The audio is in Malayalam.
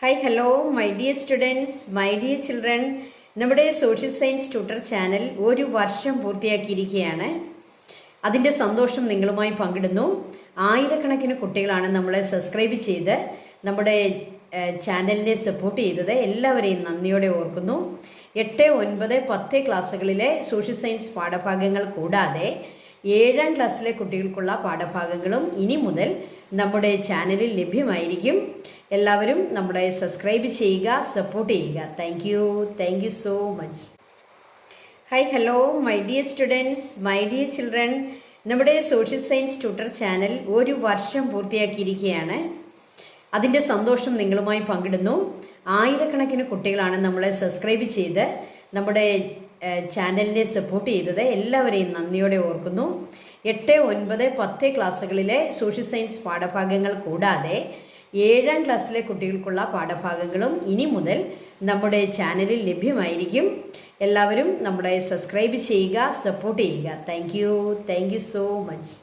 Hi hello my dear students, my dear children. നമ്മുടെ സോഷ്യൽ സയൻസ് ട്യൂട്ടർ ചാനൽ ഒരു വർഷം പൂർത്തിയാക്കിയിരിക്കുകയാണ്. അതിൻ്റെ സന്തോഷം നിങ്ങളുമായി പങ്കിടുന്നു. ആയിരക്കണക്കിന് കുട്ടികളാണ് നമ്മളെ സബ്സ്ക്രൈബ് ചെയ്ത് നമ്മുടെ ചാനലിനെ സപ്പോർട്ട് ചെയ്തത്. എല്ലാവരെയും നന്ദിയോടെ ഓർക്കുന്നു. 8, 9, 10 ക്ലാസ്സുകളിലെ സോഷ്യൽ സയൻസ് പാഠഭാഗങ്ങൾ കൂടാതെ 7ാം ക്ലാസ്സിലെ കുട്ടികൾക്കുള്ള പാഠഭാഗങ്ങളും ഇനി മുതൽ നമ്മുടെ ചാനലിൽ ലഭ്യമായിരിക്കും. എല്ലാവരും നമ്മുടെ സബ്സ്ക്രൈബ് ചെയ്യുക, സപ്പോർട്ട് ചെയ്യുക. Thank you so much. Hi hello my dear students, my dear children. നമ്മുടെ സോഷ്യൽ സയൻസ് ട്യൂട്ടർ ചാനൽ ഒരു വർഷം പൂർത്തിയാക്കിയിരിക്കുകയാണ്. അതിൻ്റെ സന്തോഷം നിങ്ങളുമായി പങ്കിടുന്നു. ആയിരക്കണക്കിന് കുട്ടികളാണ് നമ്മളെ സബ്സ്ക്രൈബ് ചെയ്ത് നമ്മുടെ ചാനലിനെ സപ്പോർട്ട് ചെയ്തത്. എല്ലാവരെയും നന്ദിയോടെ ഓർക്കുന്നു. 8, 9, 10 ക്ലാസ്സുകളിലെ സോഷ്യൽ സയൻസ് പാഠഭാഗങ്ങൾ കൂടാതെ 7ാം ക്ലാസ്സിലെ കുട്ടികൾക്കുള്ള പാഠഭാഗങ്ങളും ഇനി മുതൽ നമ്മുടെ ചാനലിൽ ലഭ്യമായിരിക്കും. എല്ലാവരും നമ്മുടെ സബ്സ്ക്രൈബ് ചെയ്യുക, സപ്പോർട്ട് ചെയ്യുക. Thank you so much.